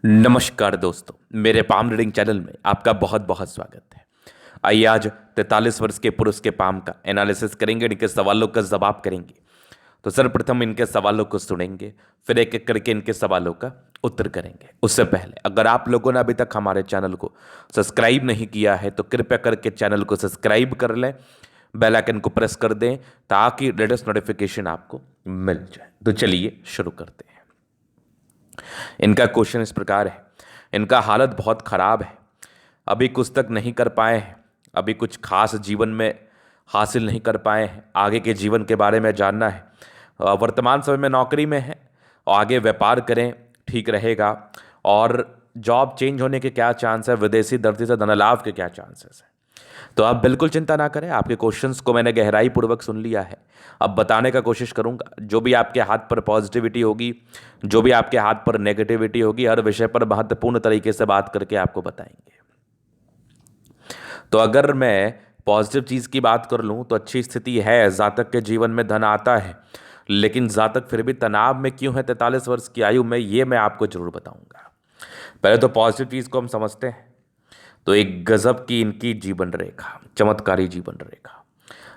नमस्कार दोस्तों, मेरे पाम रीडिंग चैनल में आपका बहुत बहुत स्वागत है। आइए आज 43 वर्ष के पुरुष के पाम का एनालिसिस करेंगे, इनके सवालों का जवाब करेंगे। तो सर्वप्रथम इनके सवालों को सुनेंगे, फिर एक एक करके इनके सवालों का उत्तर करेंगे। उससे पहले अगर आप लोगों ने अभी तक हमारे चैनल को सब्सक्राइब नहीं किया है तो कृपया करके चैनल को सब्सक्राइब कर लें, बेल आइकन को प्रेस कर दें ताकि लेटेस्ट नोटिफिकेशन आपको मिल जाए। तो चलिए शुरू करते हैं। इनका क्वेश्चन इस प्रकार है। इनका हालत बहुत ख़राब है, अभी कुछ तक नहीं कर पाए हैं, अभी कुछ खास जीवन में हासिल नहीं कर पाए हैं, आगे के जीवन के बारे में जानना है। वर्तमान समय में नौकरी में है और आगे व्यापार करें ठीक रहेगा, और जॉब चेंज होने के क्या चांस है, विदेशी धरती से धन लाभ के क्या चांसेस है। तो आप बिल्कुल चिंता ना करें, आपके क्वेश्चंस को मैंने गहराई पूर्वक सुन लिया है। अब बताने का कोशिश करूंगा, जो भी आपके हाथ पर पॉजिटिविटी होगी, जो भी आपके हाथ पर नेगेटिविटी होगी, हर विषय पर महत्वपूर्ण तरीके से बात करके आपको बताएंगे। तो अगर मैं पॉजिटिव चीज़ की बात कर लूँ तो अच्छी स्थिति है, जातक के जीवन में धन आता है, लेकिन जातक फिर भी तनाव में क्यों है 43 वर्ष की आयु में, ये मैं आपको जरूर बताऊंगा। पहले तो पॉजिटिव चीज़ को हम समझते हैं। तो एक गजब की इनकी जीवन रेखा, चमत्कारी जीवन रेखा।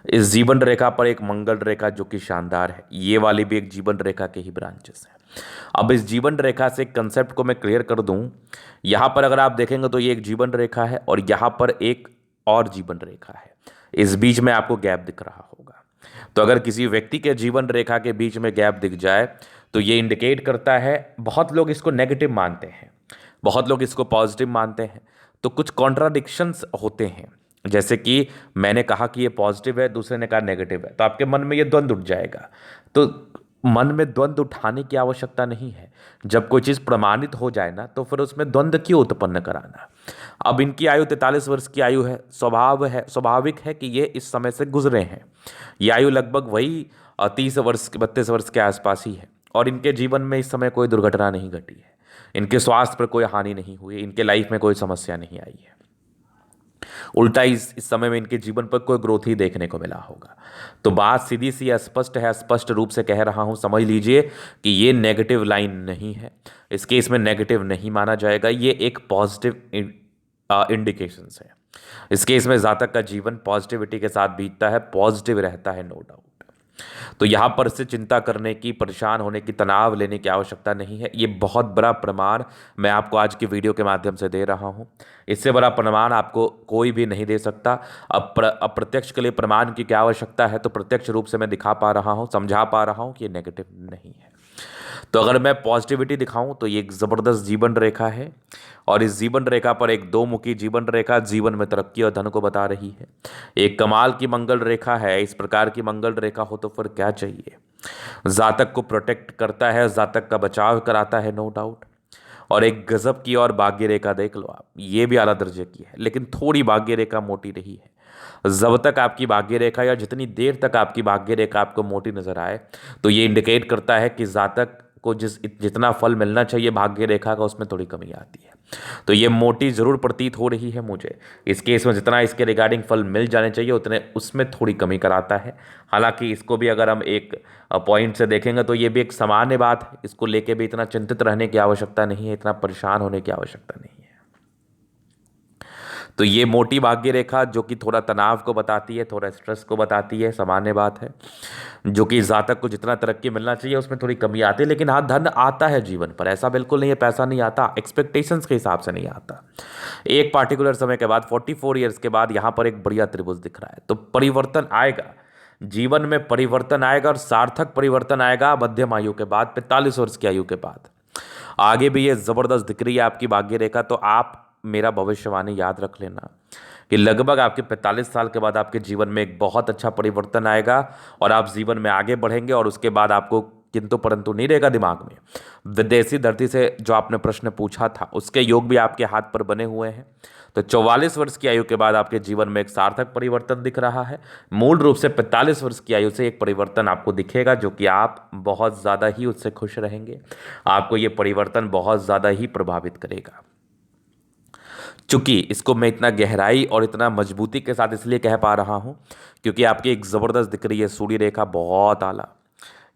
इस जीवन रेखा पर एक मंगल रेखा जो कि शानदार है, ये वाली भी एक जीवन रेखा के ही ब्रांचेस है। अब इस जीवन रेखा से कंसेप्ट को मैं क्लियर कर दूं, यहां पर अगर आप देखेंगे तो ये एक जीवन रेखा है और यहां पर एक और जीवन रेखा है, इस बीच में आपको गैप दिख रहा होगा। तो अगर किसी व्यक्ति के जीवन रेखा के बीच में गैप दिख जाए तो ये इंडिकेट करता है, बहुत लोग इसको नेगेटिव मानते हैं, बहुत लोग इसको पॉजिटिव मानते हैं। तो कुछ कॉन्ट्राडिक्शंस होते हैं, जैसे कि मैंने कहा कि ये पॉजिटिव है, दूसरे ने कहा नेगेटिव है, तो आपके मन में ये द्वंद्व उठ जाएगा। तो मन में द्वंद्व उठाने की आवश्यकता नहीं है। जब कोई चीज़ प्रमाणित हो जाए ना तो फिर उसमें द्वंद्व क्यों उत्पन्न कराना। अब इनकी आयु 43 वर्ष की आयु है, स्वाभाविक है कि ये इस समय से गुजरे हैं। ये आयु लगभग वही 30 वर्ष 32 वर्ष के आसपास ही है, और इनके जीवन में इस समय कोई दुर्घटना नहीं घटी है, इनके स्वास्थ्य पर कोई हानि नहीं हुई, इनके लाइफ में कोई समस्या नहीं आई है। उल्टा इस समय में इनके जीवन पर कोई ग्रोथ ही देखने को मिला होगा। तो बात सीधी सी स्पष्ट है, स्पष्ट रूप से कह रहा हूं, समझ लीजिए कि ये नेगेटिव लाइन नहीं है, इस केस में नेगेटिव नहीं माना जाएगा, ये एक पॉजिटिव इंडिकेशंस है। इस केस में जातक का जीवन पॉजिटिविटी के साथ बीतता है, पॉजिटिव रहता है, नो डाउट। तो यहाँ पर से चिंता करने की, परेशान होने की, तनाव लेने की आवश्यकता नहीं है। ये बहुत बड़ा प्रमाण मैं आपको आज की वीडियो के माध्यम से दे रहा हूँ। इससे बड़ा प्रमाण आपको कोई भी नहीं दे सकता। अप्रत्यक्ष के लिए प्रमाण की क्या आवश्यकता है, तो प्रत्यक्ष रूप से मैं दिखा पा रहा हूँ, समझा पा रहा हूँ कि ये नेगेटिव नहीं है। तो अगर मैं पॉजिटिविटी दिखाऊं तो ये एक ज़बरदस्त जीवन रेखा है, और इस जीवन रेखा पर एक दो मुखी जीवन रेखा जीवन में तरक्की और धन को बता रही है। एक कमाल की मंगल रेखा है। इस प्रकार की मंगल रेखा हो तो फिर क्या चाहिए। जातक को प्रोटेक्ट करता है, जातक का बचाव कराता है, नो डाउट। और एक गजब की और भाग्य रेखा देख लो आप, ये भी आला दर्जे की है, लेकिन थोड़ी भाग्य रेखा मोटी रही है। जब तक आपकी भाग्य रेखा, या जितनी देर तक आपकी भाग्य रेखा आपको मोटी नजर आए, तो ये इंडिकेट करता है कि जातक को जितना फल मिलना चाहिए भाग्य रेखा का, उसमें थोड़ी कमी आती है। तो ये मोटी जरूर प्रतीत हो रही है मुझे। इस केस में जितना इसके रिगार्डिंग फल मिल जाने चाहिए उतने उसमें थोड़ी कमी कराता है। हालांकि इसको भी अगर हम एक पॉइंट से देखेंगे तो ये भी एक सामान्य बात है, इसको लेके भी इतना चिंतित रहने की आवश्यकता नहीं है, इतना परेशान होने की आवश्यकता नहीं है। तो ये मोटी भाग्य रेखा जो कि थोड़ा तनाव को बताती है, थोड़ा स्ट्रेस को बताती है, सामान्य बात है। जो कि जातक को जितना तरक्की मिलना चाहिए उसमें थोड़ी कमी आती है, लेकिन हाँ, धन आता है जीवन पर, ऐसा बिल्कुल नहीं है पैसा नहीं आता, एक्सपेक्टेशंस के हिसाब से नहीं आता। एक पार्टिकुलर समय के बाद 44 ईयर्स के बाद यहाँ पर एक बढ़िया त्रिभुज दिख रहा है, तो परिवर्तन आएगा, जीवन में परिवर्तन आएगा, और सार्थक परिवर्तन आएगा मध्यम आयु के बाद, 45 वर्ष की आयु के बाद। आगे भी ये जबरदस्त दिख रही है आपकी भाग्य रेखा। तो आप मेरा भविष्यवाणी याद रख लेना कि लगभग आपके 45 साल के बाद आपके जीवन में एक बहुत अच्छा परिवर्तन आएगा, और आप जीवन में आगे बढ़ेंगे, और उसके बाद आपको किंतु परंतु नहीं रहेगा दिमाग में। विदेशी धरती से जो आपने प्रश्न पूछा था उसके योग भी आपके हाथ पर बने हुए हैं। तो 44 वर्ष की आयु के बाद आपके जीवन में एक सार्थक परिवर्तन दिख रहा है। मूल रूप से 45 वर्ष की आयु से एक परिवर्तन आपको दिखेगा, जो कि आप बहुत ज़्यादा ही उससे खुश रहेंगे। आपको ये परिवर्तन बहुत ज़्यादा ही प्रभावित करेगा। चूंकि इसको मैं इतना गहराई और इतना मजबूती के साथ इसलिए कह पा रहा हूं क्योंकि आपकी एक ज़बरदस्त दिख रही है सूर्य रेखा, बहुत आला।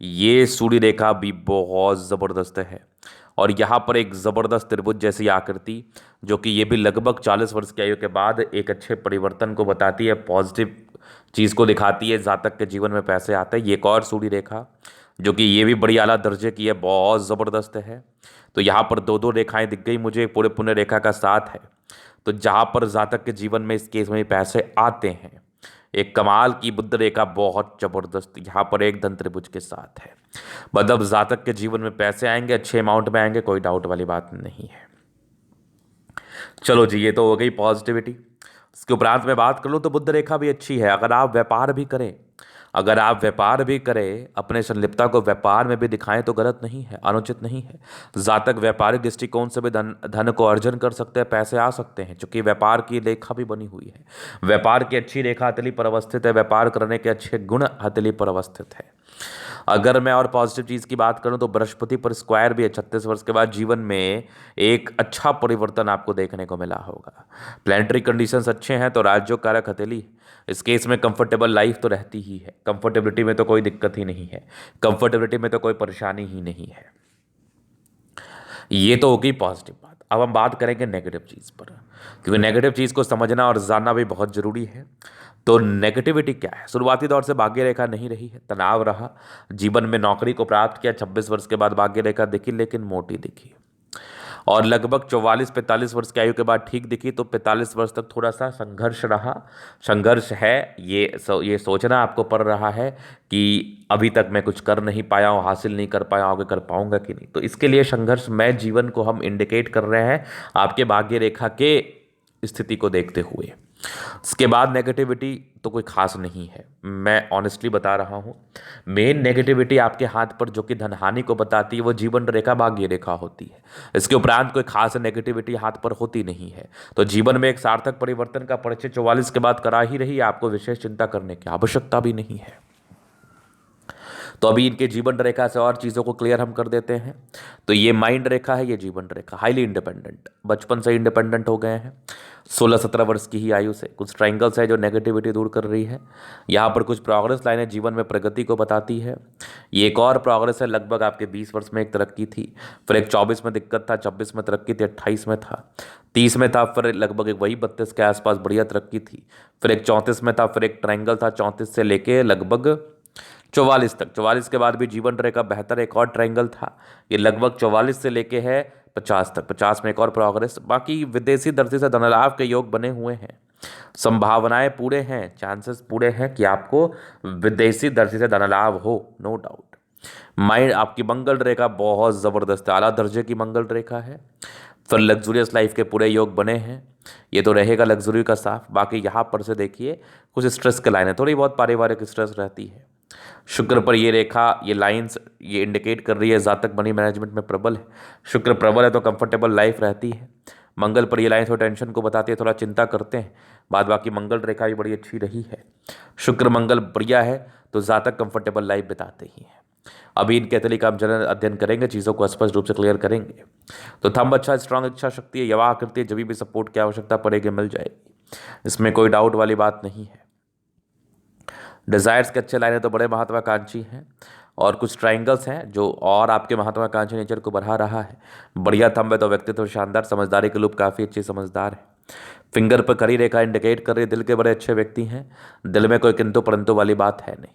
ये सूर्य रेखा भी बहुत ज़बरदस्त है, और यहाँ पर एक ज़बरदस्त त्रिभुज जैसी आकृति, जो कि ये भी लगभग 40 वर्ष की आयु के बाद एक अच्छे परिवर्तन को बताती है, पॉजिटिव चीज़ को दिखाती है, जातक के जीवन में पैसे आते हैं। ये एक और सूर्य रेखा, जो कि ये भी बड़ी आला दर्जे की है, बहुत ज़बरदस्त है। तो यहाँ पर दो दो रेखाएं दिख गई मुझे, पूरे पुण्य रेखा का साथ है। तो जहाँ पर जातक के जीवन में इस केस में पैसे आते हैं, एक कमाल की बुद्ध रेखा बहुत जबरदस्त यहाँ पर एक धन त्रिभुज के साथ है। मतलब जातक के जीवन में पैसे आएंगे, अच्छे अमाउंट में आएंगे, कोई डाउट वाली बात नहीं है। चलो जी, ये तो हो गई पॉजिटिविटी। इसके उपरांत मैं बात कर लूँ तो बुद्ध रेखा भी अच्छी है। अगर आप व्यापार भी करें, अगर आप व्यापार भी करें, अपने संलिप्तता को व्यापार में भी दिखाएं तो गलत नहीं है, अनुचित नहीं है। जातक व्यापारिक दृष्टिकोण से भी धन को अर्जन कर सकते हैं, पैसे आ सकते हैं, क्योंकि व्यापार की रेखा भी बनी हुई है। व्यापार की अच्छी रेखा हथेली पर अवस्थित है, व्यापार करने के अच्छे गुण हथेली पर अवस्थित है। अगर मैं और पॉजिटिव चीज़ की बात करूं तो बृहस्पति पर स्क्वायर भी है। 36 वर्ष के बाद जीवन में एक अच्छा परिवर्तन आपको देखने को मिला होगा। प्लानिटरी कंडीशंस अच्छे हैं तो राजयोग कारक हथेली, इस केस में कंफर्टेबल लाइफ तो रहती ही है, कंफर्टेबिलिटी में तो कोई दिक्कत ही नहीं है, कंफर्टेबिलिटी में तो कोई परेशानी ही नहीं है। ये तो होगी पॉजिटिव बात। अब हम बात करेंगे नेगेटिव चीज़ पर, क्योंकि नेगेटिव चीज़ को समझना और जानना भी बहुत ज़रूरी है। तो नेगेटिविटी क्या है? शुरुआती दौर से भाग्य रेखा नहीं रही है, तनाव रहा, जीवन में नौकरी को प्राप्त किया, 26 वर्ष के बाद भाग्य रेखा दिखी, लेकिन मोटी दिखी, और लगभग 44-45 वर्ष की आयु के बाद ठीक दिखी। तो 45 वर्ष तक थोड़ा सा संघर्ष रहा, संघर्ष है। ये सोचना आपको पड़ रहा है कि अभी तक मैं कुछ कर नहीं पाया हूँ, हासिल नहीं कर पाया हूँ, आगे कर पाऊंगा कि नहीं। तो इसके लिए संघर्षमय जीवन को हम इंडिकेट कर रहे हैं आपके भाग्य रेखा के स्थिति को देखते हुए। उसके बाद नेगेटिविटी तो कोई खास नहीं है, मैं ऑनेस्टली बता रहा हूँ। मेन नेगेटिविटी आपके हाथ पर जो कि धन हानि को बताती है, वो जीवन रेखा भाग्य रेखा होती है। इसके उपरांत कोई खास नेगेटिविटी हाथ पर होती नहीं है। तो जीवन में एक सार्थक परिवर्तन का परिचय 44 के बाद करा ही रही है, आपको विशेष चिंता करने की आवश्यकता भी नहीं है। तो अभी इनके जीवन रेखा से और चीज़ों को क्लियर हम कर देते हैं। तो ये माइंड रेखा है, ये जीवन रेखा, हाईली इंडिपेंडेंट, बचपन से इंडिपेंडेंट हो गए हैं, 16-17 वर्ष की ही आयु से। कुछ ट्रायंगल्स है जो नेगेटिविटी दूर कर रही है। यहाँ पर कुछ प्रोग्रेस लाइनें जीवन में प्रगति को बताती है। ये एक और प्रोग्रेस है, लगभग आपके 20 वर्ष में एक तरक्की थी, फिर एक 24 में दिक्कत था, 26 में तरक्की थी, 28 में था, 30 में था, फिर लगभग एक वही 32 के आसपास बढ़िया तरक्की थी, फिर एक 34 में था, फिर एक ट्रायंगल था 34 से लेके लगभग 44 तक। 44 के बाद भी जीवन रेखा बेहतर, एक और ट्रायंगल था, ये लगभग 44 से लेके है 50 तक, 50 में एक और प्रोग्रेस। बाकी विदेशी दृष्टि से धनलाभ के योग बने हुए हैं, संभावनाएं पूरे हैं, चांसेस पूरे हैं कि आपको विदेशी दृष्टि से धनलाभ हो, नो डाउट। माइंड आपकी मंगल रेखा बहुत ज़बरदस्त है, आला दर्जे की मंगल रेखा है। फिर लग्जूरियस लाइफ के पूरे योग बने हैं, ये तो रहेगा लग्जरी का साफ। बाकी यहाँ पर से देखिए कुछ स्ट्रेस के लाइन है, थोड़ी बहुत पारिवारिक स्ट्रेस रहती है। शुक्र पर ये रेखा, ये लाइंस ये इंडिकेट कर रही है जातक मनी मैनेजमेंट में प्रबल है। शुक्र प्रबल है तो कंफर्टेबल लाइफ रहती है। मंगल पर ये लाइन थोड़ा टेंशन को बताती है, थोड़ा चिंता करते हैं। बाद बाकी मंगल रेखा भी बड़ी अच्छी रही है, शुक्र मंगल बढ़िया है तो जातक कंफर्टेबल लाइफ बिताते ही हैं। अभी इनके कैथोली का हम जनरल अध्ययन करेंगे, चीज़ों को स्पष्ट रूप से क्लियर करेंगे। तो थंब अच्छा, स्ट्रांग इच्छा शक्ति है, यवा आकृति है, जब भी सपोर्ट की आवश्यकता पड़ेगी मिल जाएगी, इसमें कोई डाउट वाली बात नहीं है। डिज़ायर्स के अच्छे लाइनें तो बड़े महत्वाकांक्षी हैं, और कुछ ट्रायंगल्स हैं जो और आपके महत्वाकांक्षी नेचर को बढ़ा रहा है। बढ़िया थंब है तो व्यक्तित्व शानदार, समझदारी के लूप काफ़ी अच्छी समझदार है। फिंगर पर खड़ी रेखा इंडिकेट कर रही है दिल के बड़े अच्छे व्यक्ति हैं, दिल में कोई किंतु परंतु वाली बात है नहीं।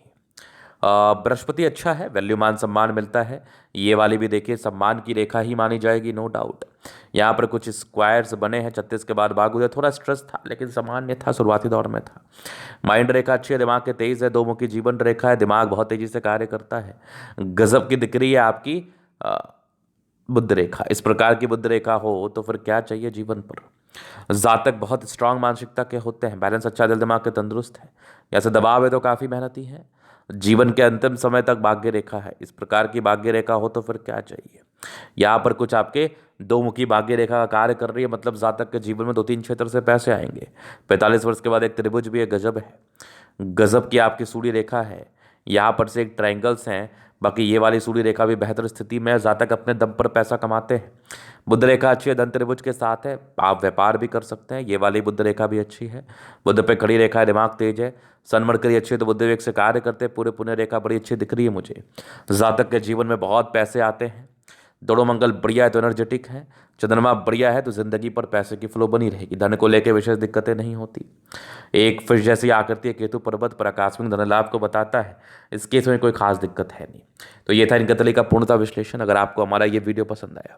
बृहस्पति अच्छा है, वैल्यू मान सम्मान मिलता है, ये वाली भी देखिए सम्मान की रेखा ही मानी जाएगी, नो डाउट। यहाँ पर कुछ स्क्वायर्स बने हैं, 36 के बाद भाग हुए, थोड़ा स्ट्रेस था लेकिन सामान्य था, शुरुआती दौर में था। माइंड रेखा अच्छी है, दिमाग के तेज है, 2 मुखी जीवन रेखा है, दिमाग बहुत तेजी से कार्य करता है, गजब की दिख रही है आपकी बुद्ध रेखा। इस प्रकार की बुद्ध रेखा हो तो फिर क्या चाहिए जीवन पर। जातक बहुत स्ट्रांग मानसिकता के होते हैं, बैलेंस अच्छा, दिल दिमाग के तंदुरुस्त है, या से दबाव है तो काफ़ी मेहनती है, जीवन के अंतिम समय तक भाग्य रेखा है। इस प्रकार की भाग्य रेखा हो तो फिर क्या चाहिए। यहाँ पर कुछ आपके 2 मुखी भाग्य रेखा का कार्य कर रही है, मतलब जातक के जीवन में 2-3 क्षेत्र से पैसे आएंगे। 45 वर्ष के बाद एक त्रिभुज भी है, गजब है, गजब की आपकी सूर्य रेखा है। यहाँ पर से एक ट्रायंगल्स हैं, बाकी ये वाली सूर्य रेखा भी बेहतर स्थिति में है, जातक अपने दम पर पैसा कमाते हैं। बुध रेखा अच्छी है, धन त्रिभुज के साथ है, आप व्यापार भी कर सकते हैं, ये वाली बुध रेखा भी अच्छी है। बुध पे खड़ी रेखा है, दिमाग तेज है, सन मरकरी अच्छी है तो बुध विवेक से कार्य करते हैं, पूरे पुण्य रेखा बड़ी अच्छी दिख रही है मुझे। जातक के जीवन में बहुत पैसे आते हैं, दोनों मंगल बढ़िया है तो एनर्जेटिक है, चंद्रमा बढ़िया है तो जिंदगी पर पैसे की फ्लो बनी रहेगी, धन को लेकर विशेष दिक्कतें नहीं होती। एक फिश जैसी आकृति है केतु पर्वत पर, आकस्मिक धन लाभ को बताता है। इस केस में कोई खास दिक्कत है नहीं। तो ये था इनका तले का पूर्णता विश्लेषण। अगर आपको हमारा ये वीडियो पसंद आया,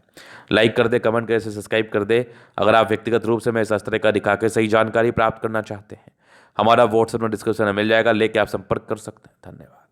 लाइक कर दे, कमेंट कर, सब्सक्राइब कर दे। अगर आप व्यक्तिगत रूप से मैं शास्त्र का दिखा के सही जानकारी प्राप्त करना चाहते हैं, हमारा व्हाट्सएप में डिस्क्रिप्शन में मिल जाएगा, लेके आप संपर्क कर सकते हैं। धन्यवाद।